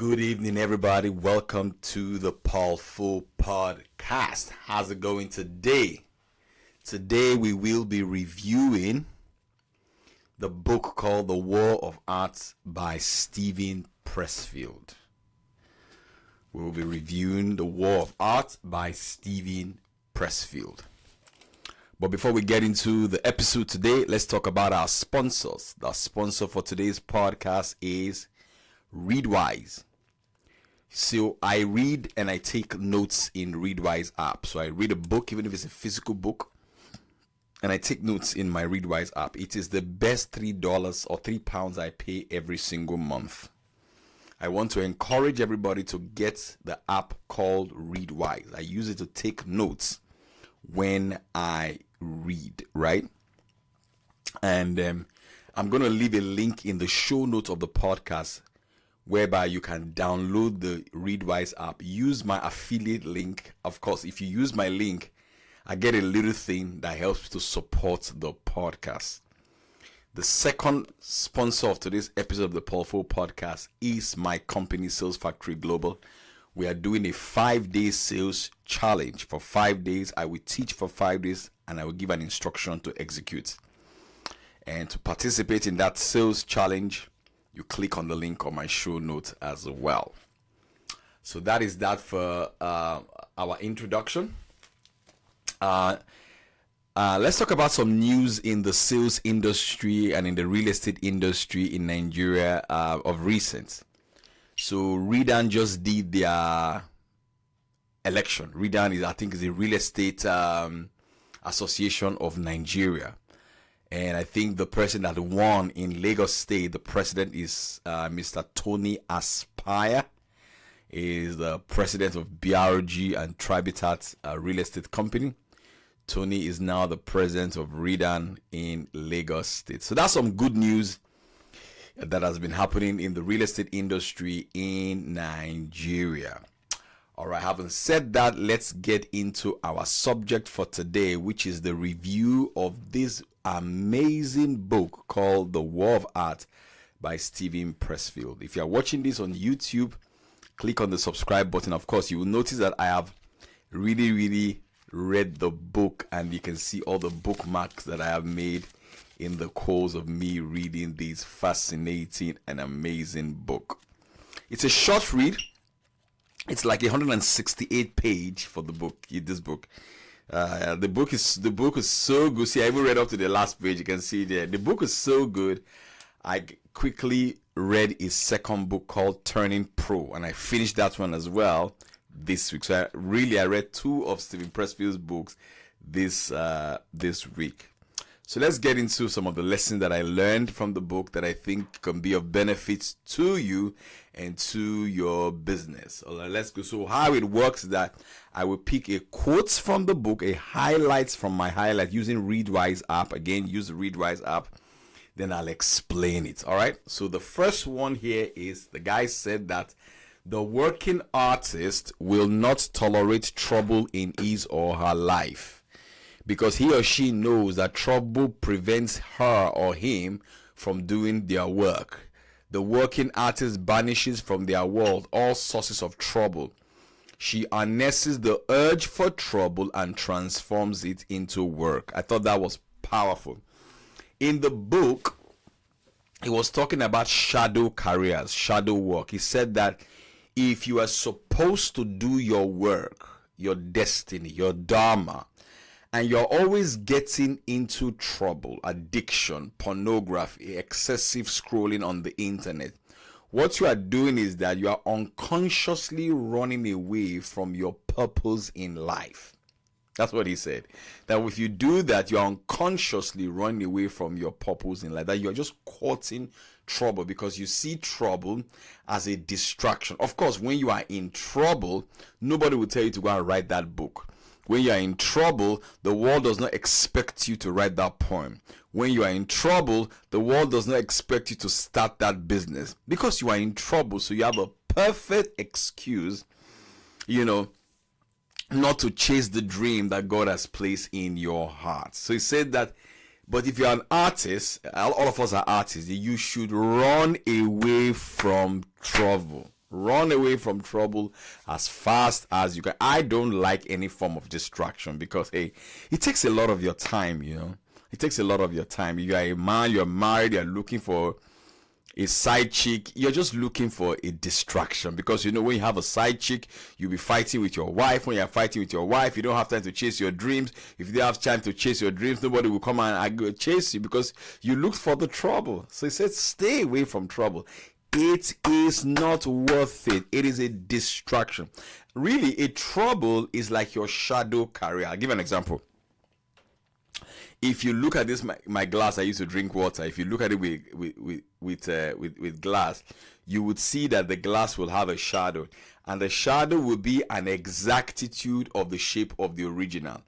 Good evening, everybody. Welcome to the Powerful Podcast. How's it going today? Today we will be reviewing the book called The War of Art by Steven Pressfield. We will be reviewing The War of Art by Steven Pressfield. But before we get into the episode today, let's talk about our sponsors. The sponsor for today's podcast is Readwise. So I read and I take notes in Readwise app. So I read a book, even if it's a physical book, and I take notes in my Readwise app. It is the best $3 or £3 I pay every single month. I want to encourage everybody to get the app called Readwise. I use it to take notes when I read, right? And I'm going to leave a link in the show notes of the podcast whereby you can download the Readwise app. Use my affiliate link. Of course, if you use my link, I get a little thing that helps to support the podcast. The second sponsor of today's episode of the Powerful Podcast is my company, Sales Factory Global. We are doing a 5-day sales challenge. For 5 days, I will teach for 5 days and I will give an instruction to execute. And to participate in that sales challenge, you click on the link on my show notes as well. So that is that for our introduction. Let's talk about some news in the sales industry and in the real estate industry in Nigeria of recent. So Redan just did their election. Redan is, I think, is the Real Estate Association of Nigeria. And I think the person that won in Lagos State, the president is Mr. Tony Aspire, is the president of BRG and Tribitat Real Estate Company. Tony is now the president of Redan in Lagos State. So that's some good news that has been happening in the real estate industry in Nigeria. All right, having said that, let's get into our subject for today, which is the review of this amazing book called The War of Art by Steven Pressfield. If you are watching this on YouTube, click on the subscribe button. Of course, you will notice that I have really read the book, and you can see all the bookmarks that I have made in the course of me reading this fascinating and amazing book. It's a short read. It's like 168 page for the book. This book, the book is so good. See, I even read up to the last page. You can see there. The book is so good. I quickly read his second book called Turning Pro, and I finished that one as well this week. So I read 2 of Steven Pressfield's books this week. So let's get into some of the lessons that I learned from the book that I think can be of benefit to you and to your business. All right, let's go. So how it works is that I will pick a quotes from the book, a highlights from my highlight using Readwise app. Again, use the Readwise app. Then I'll explain it. All right. So the first one here is the guy said that the working artist will not tolerate trouble in his or her life, because he or she knows that trouble prevents her or him from doing their work. The working artist banishes from their world all sources of trouble. She harnesses the urge for trouble and transforms it into work. I thought that was powerful. In the book, he was talking about shadow careers, shadow work. He said that if you are supposed to do your work, your destiny, your dharma, and you're always getting into trouble, addiction, pornography, excessive scrolling on the internet, what you are doing is that you are unconsciously running away from your purpose in life. That's what he said. That if you do that, you're unconsciously running away from your purpose in life. That you're just courting trouble because you see trouble as a distraction. Of course, when you are in trouble, nobody will tell you to go and write that book. When you are in trouble, the world does not expect you to write that poem. When you are in trouble, the world does not expect you to start that business because you are in trouble. So you have a perfect excuse, not to chase the dream that God has placed in your heart. So he said that, but if you're an artist, all of us are artists, you should run away from trouble. Run away from trouble as fast as you can. I don't like any form of distraction because, hey, it takes a lot of your time, you know. It takes a lot of your time. You are a man, you're married, you're looking for a side chick. You're just looking for a distraction because, you know, when you have a side chick, you'll be fighting with your wife. When you're fighting with your wife, you don't have time to chase your dreams. If you don't have time to chase your dreams, nobody will come and chase you because you looked for the trouble. So he said, stay away from trouble. It is not worth it. It is a distraction. Really, a trouble is like your shadow carrier. I'll give an example. If you look at this, my glass, I used to drink water. If you look at it with glass, you would see that the glass will have a shadow, and the shadow will be an exactitude of the shape of the original.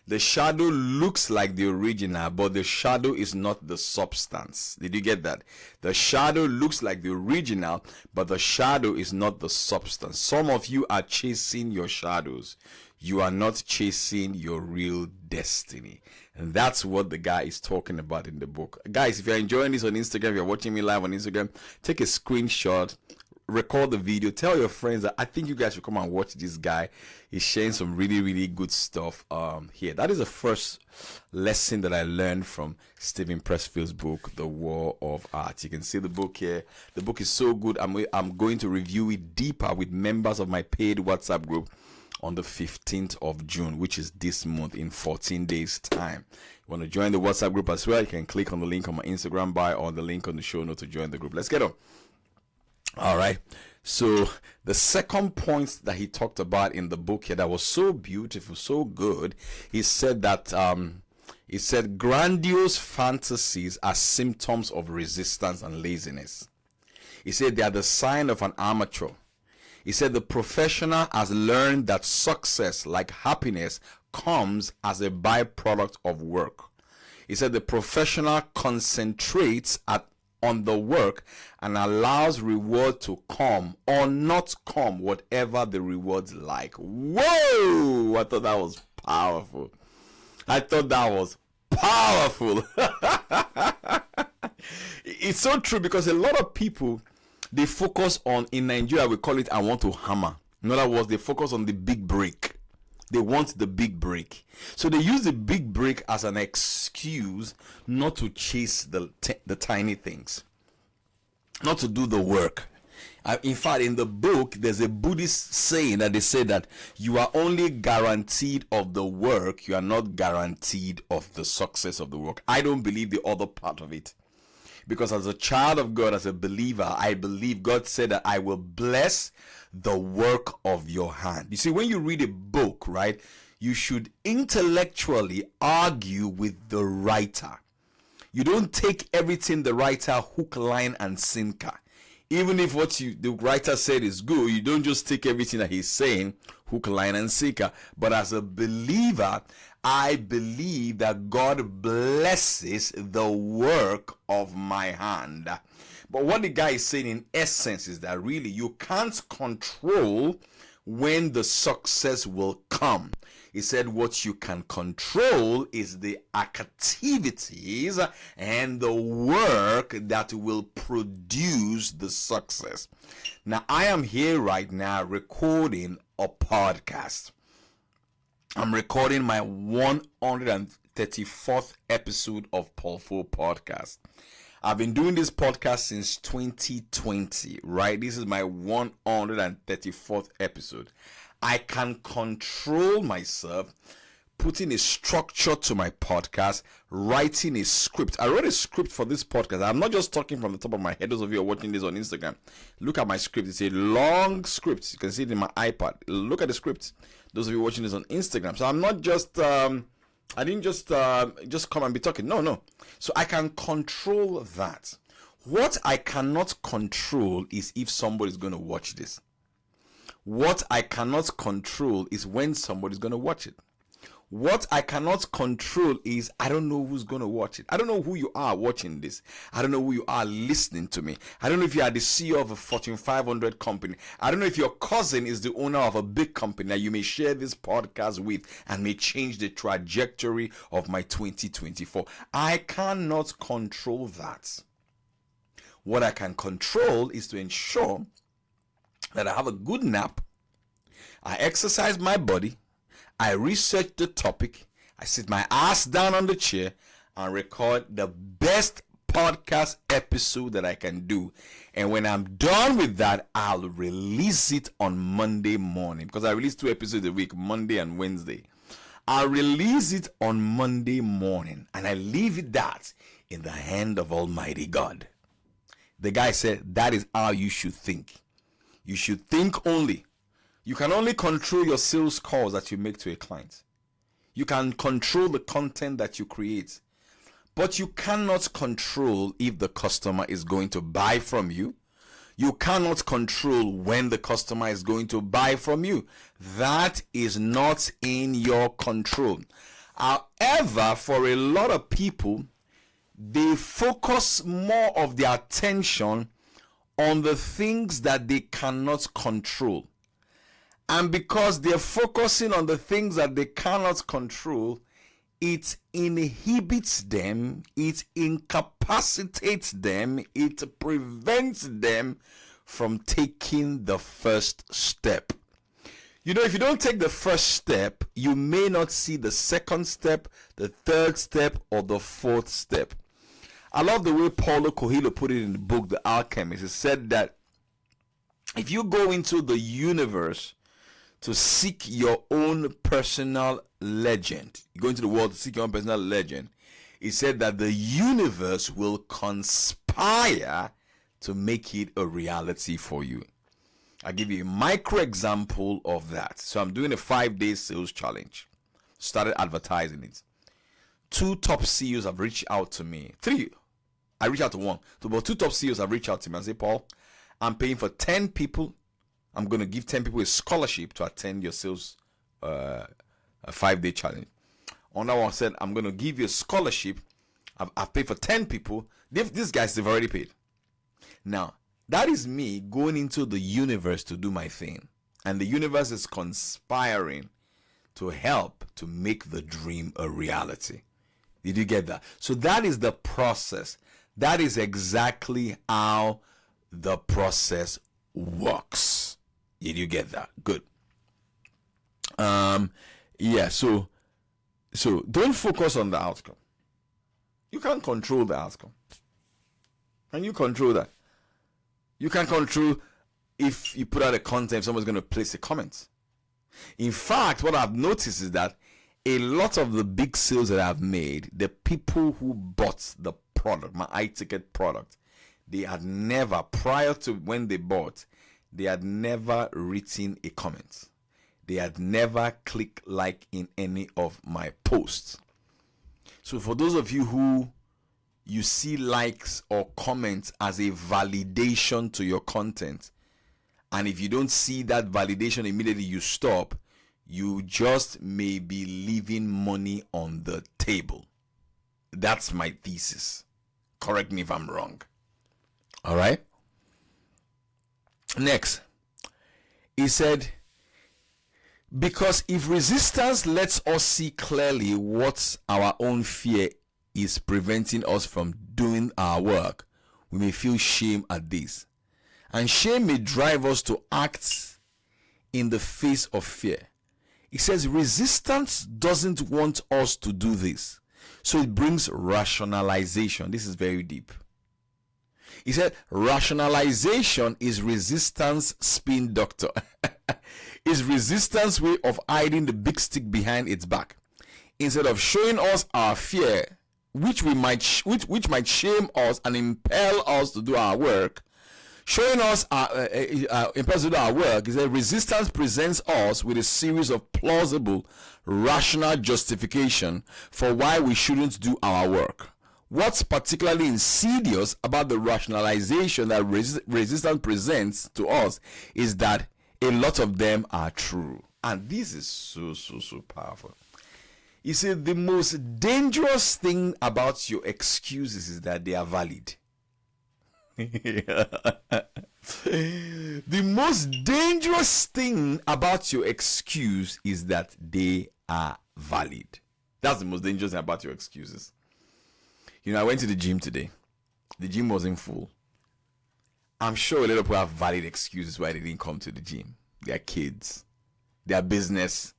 The shadow looks like the original, but the shadow is not the substance. Did you get that? The shadow looks like the original, but the shadow is not the substance. Some of you are chasing your shadows. You are not chasing your real destiny. And that's what the guy is talking about in the book. Guys, if you're enjoying this on Instagram, if you're watching me live on Instagram, take a screenshot, record the video, tell your friends that I think you guys should come and watch this guy. He's sharing some really, really good stuff here. That is the first lesson that I learned from Stephen Pressfield's book, The War of Art. You can see the book here. The book is so good. I'm going to review it deeper with members of my paid WhatsApp group on the 15th of June, which is this month, in 14 days time. You want to join the WhatsApp group as well, you can click on the link on my Instagram bio or the link on the show note to join the group. Let's get on. All right, so the second point that he talked about in the book here that was so beautiful, so good, he said that grandiose fantasies are symptoms of resistance and laziness. He said they are the sign of an amateur. He said the professional has learned that success, like happiness, comes as a byproduct of work. He said the professional concentrates on the work and allows reward to come or not come, whatever the rewards like. Whoa! I thought that was powerful. It's so true because a lot of people, they focus on, in Nigeria we call it, I want to hammer. In other words, they focus on the big break. They want the big break. So they use the big break as an excuse not to chase the tiny things, not to do the work. In fact, in the book, there's a Buddhist saying that they say that you are only guaranteed of the work, you are not guaranteed of the success of the work. I don't believe the other part of it. Because as a child of God, as a believer, I believe God said that I will bless the work of your hand. You see, when you read a book, right, you should intellectually argue with the writer. You don't take everything the writer hook, line, and sinker. Even if what the writer said is good, you don't just take everything that he's saying hook, line, and sinker. But as a believer, I believe that God blesses the work of my hand. But what the guy is saying in essence is that really you can't control when the success will come. He said what you can control is the activities and the work that will produce the success. Now, I am here right now recording a podcast. I'm recording my 134th episode of Paul Fo Podcast. I've been doing this podcast since 2020, right? This is my 134th episode. I can control myself, putting a structure to my podcast, writing a script. I wrote a script for this podcast. I'm not just talking from the top of my head. Those of you who are watching this on Instagram, look at my script. It's a long script. You can see it in my iPad. Look at the script. Those of you watching this on Instagram. So I'm not just, I didn't just come and be talking. No. So I can control that. What I cannot control is if somebody's going to watch this. What I cannot control is when somebody's going to watch it. What I cannot control is I don't know who's going to watch it. I don't know who you are watching this. I don't know who you are listening to me. I don't know if you are the CEO of a Fortune 500 company. I don't know if your cousin is the owner of a big company that you may share this podcast with and may change the trajectory of my 2024. I cannot control that. What I can control is to ensure that I have a good nap, I exercise my body, I research the topic, I sit my ass down on the chair and record the best podcast episode that I can do. And when I'm done with that, I'll release it on Monday morning, because I release 2 episodes a week, Monday and Wednesday. I'll release it on Monday morning, and I leave it that in the hand of Almighty God. The guy said that is how you should think. You should think only. You can only control your sales calls that you make to a client. You can control the content that you create. But you cannot control if the customer is going to buy from you. You cannot control when the customer is going to buy from you. That is not in your control. However, for a lot of people, they focus more of their attention on the things that they cannot control. And because they're focusing on the things that they cannot control, it inhibits them, it incapacitates them, it prevents them from taking the first step. You know, if you don't take the first step, you may not see the second step, the third step, or the fourth step. I love the way Paulo Coelho put it in the book, The Alchemist. He said that if you go into the universe to seek your own personal legend, you go into the world to seek your own personal legend, he said that the universe will conspire to make it a reality for you. I'll give you a micro example of that. So I'm doing a 5-day sales challenge. Started advertising it. 2 top CEOs have reached out to me. 3. I reached out to 1. So about 2 top CEOs have reached out to me and say, Paul, I'm paying for 10 people. I'm going to give 10 people a scholarship to attend your sales a 5-day challenge. Another one said, I'm going to give you a scholarship. I've paid for 10 people. These guys, they've already paid. Now, that is me going into the universe to do my thing. And the universe is conspiring to help to make the dream a reality. Did you get that? So that is the process. That is exactly how the process works. Did you get that? Good. Yeah, so don't focus on the outcome. You can't control the outcome. Can you control that? You can control if you put out a content, someone's going to place a comment. In fact, what I've noticed is that a lot of the big sales that I've made, the people who bought the product, my high-ticket product, they had never, prior to when they bought, they had never written a comment. They had never clicked like in any of my posts. So for those of you who you see likes or comments as a validation to your content, and if you don't see that validation immediately, you stop, you just may be leaving money on the table. That's my thesis. Correct me if I'm wrong. All right. Next, he said, because if resistance lets us see clearly what our own fear is preventing us from doing our work, we may feel shame at this. And shame may drive us to act in the face of fear. He says resistance doesn't want us to do this. So it brings rationalization. This is very deep. He said rationalization is resistance spin doctor. Is resistance way of hiding the big stick behind its back. Instead of showing us our fear, which might shame us and impel us to do our work, showing us impels us to do our work, is that resistance presents us with a series of plausible, rational justification for why we shouldn't do our work. What's particularly insidious about the rationalization that resistance presents to us is that a lot of them are true. And this is so powerful. You see, the most dangerous thing about your excuses is that they are valid. The most dangerous thing about your excuse is that they are valid. That's the most dangerous thing about your excuses. You know, I went to the gym today. The gym wasn't full. I'm sure a lot of people have valid excuses why they didn't come to the gym. Their kids, their business,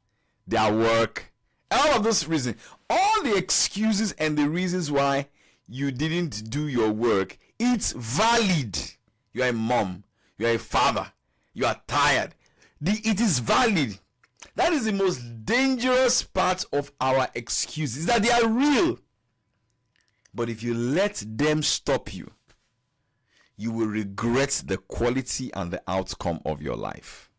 their work, all of those reasons. All the excuses and the reasons why you didn't do your work, it's valid. You are a mom, you are a father, you are tired. It is valid. That is the most dangerous part of our excuses, that they are real. But if you let them stop you, you will regret the quality and the outcome of your life.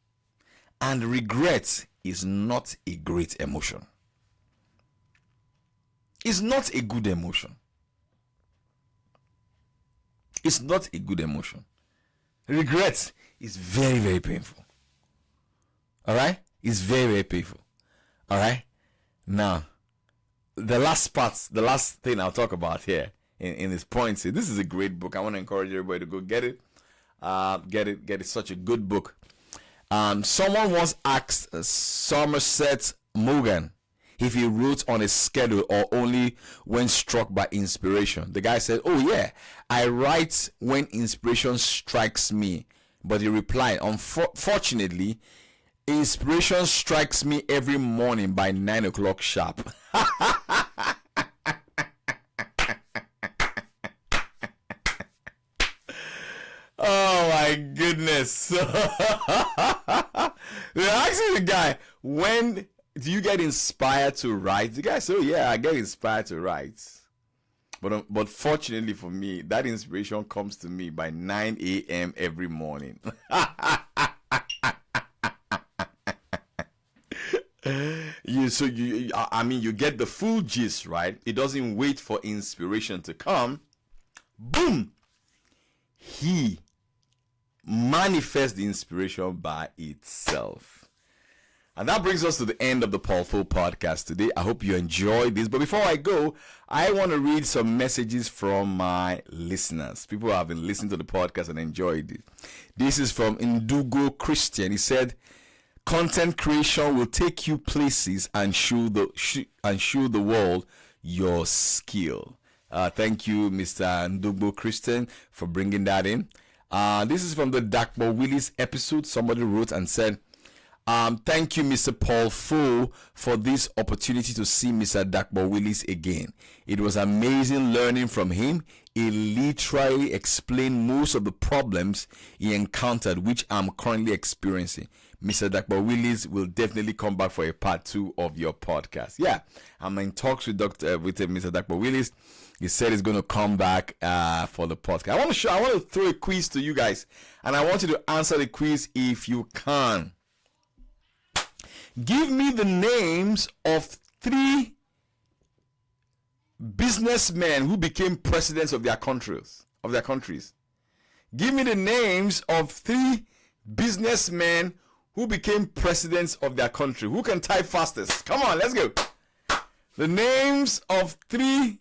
And regret is not a great emotion. It's not a good emotion. It's not a good emotion. Regret is very, very painful. Alright? It's very, very painful. Alright? Now, the last thing I'll talk about here in this point, this is a great book. I want to encourage everybody to go get it. Get it. It's such a good book. Someone once asked Somerset Maugham if he wrote on a schedule or only when struck by inspiration. The guy said, "Oh yeah, I write when inspiration strikes me." But he replied, "Unfortunately, inspiration strikes me every morning by 9 o'clock sharp." Oh my goodness. They're asking the guy, when do you get inspired to write? The guy said, "Oh yeah, I get inspired to write. But fortunately for me, that inspiration comes to me by 9 a.m. every morning." You get the full gist, right? It doesn't wait for inspiration to come. Boom! He manifests the inspiration by itself. And that brings us to the end of the Powerful Podcast today. I hope you enjoyed this. But before I go, I want to read some messages from my listeners. People who have been listening to the podcast and enjoyed it. This is from Indugo Christian. He said, "Content creation will take you places and show the world your skill." Thank you, Mr. Ndugbo Christian, for bringing that in. This is from the Dakbo Willis episode. Somebody wrote and said, "Thank you, Mr. Paul Fo, for this opportunity to see Mr. Dakbo Willis again. It was amazing learning from him. He literally explained most of the problems he encountered, which I'm currently experiencing. Mr. Dakbo Willis will definitely come back for a part 2 of your podcast." Yeah, I'm in talks with Mr. Dakbo Willis. He said he's going to come back for the podcast. I want to throw a quiz to you guys, and I want you to answer the quiz if you can. Give me the names of 3 businessmen who became presidents of their countries. Give me the names of 3 businessmen who became presidents of their country. Who can type fastest? Come on, let's go. The names of 3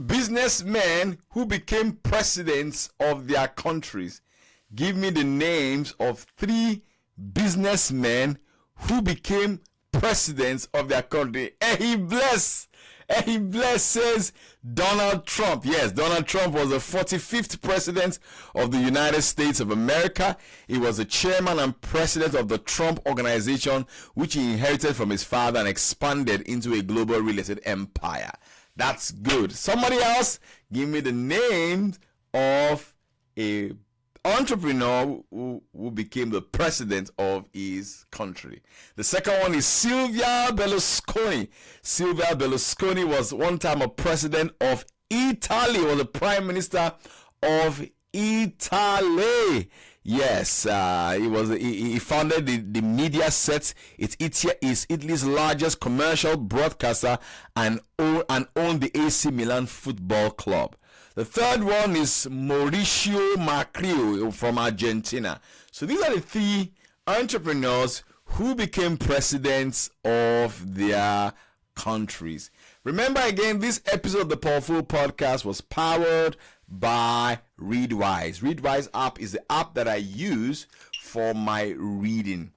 businessmen who became presidents of their countries. Give me the names of 3 businessmen who became presidents of their country. He bless says Donald Trump. Yes, Donald Trump was the 45th president of the United States of America. He was the chairman and president of the Trump Organization, which he inherited from his father and expanded into a global real estate empire. That's good. Somebody else, give me the name of a entrepreneur who became the president of his country. The second one is Silvia Berlusconi. Silvia Berlusconi was one time a president of Italy, was the prime minister of Italy. Yes, he founded the Mediaset. It's Italy's largest commercial broadcaster and owned the AC Milan football club. The third one is Mauricio Macri from Argentina. So these are the 3 entrepreneurs who became presidents of their countries. Remember again, this episode of the Powerful Podcast was powered by Readwise. Readwise app is the app that I use for my reading.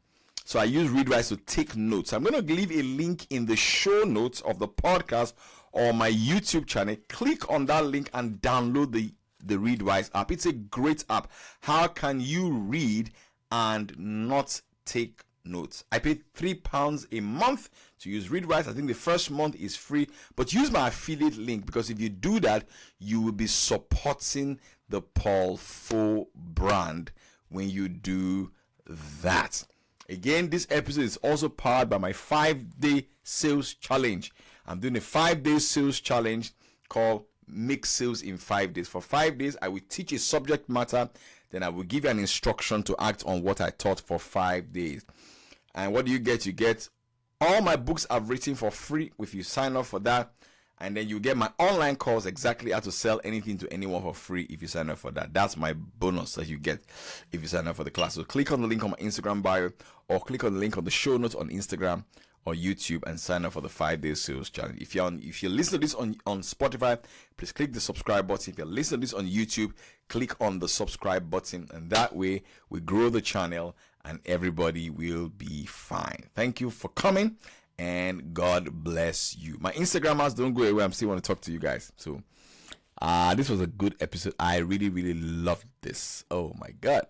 So I use Readwise to take notes. I'm going to leave a link in the show notes of the podcast or my YouTube channel. Click on that link and download the the Readwise app. It's a great app. How can you read and not take notes? I pay £3 a month to use Readwise. I think the first month is free, but use my affiliate link, because if you do that, you will be supporting the Paul Fo brand when you do that. Again, this episode is also powered by my 5-day sales challenge. I'm doing a 5-day sales challenge called Make Sales in 5 days. For 5 days, I will teach a subject matter, then I will give you an instruction to act on what I taught for 5 days. And what do you get? You get all my books I've written for free if you sign up for that. And then you get my online course, exactly how to sell anything to anyone for free if you sign up for that. That's my bonus that you get if you sign up for the class. So click on the link on my Instagram bio, or click on the link on the show notes on Instagram or YouTube, and sign up for the 5-day sales challenge. If you listen to this on Spotify, please click the subscribe button. If you're listening to this on YouTube, click on the subscribe button, and that way we grow the channel and everybody will be fine. Thank you for coming, and God bless you. My Instagrammers, don't go away. I'm still want to talk to you guys. So this was a good episode. I really, really loved this. Oh my God.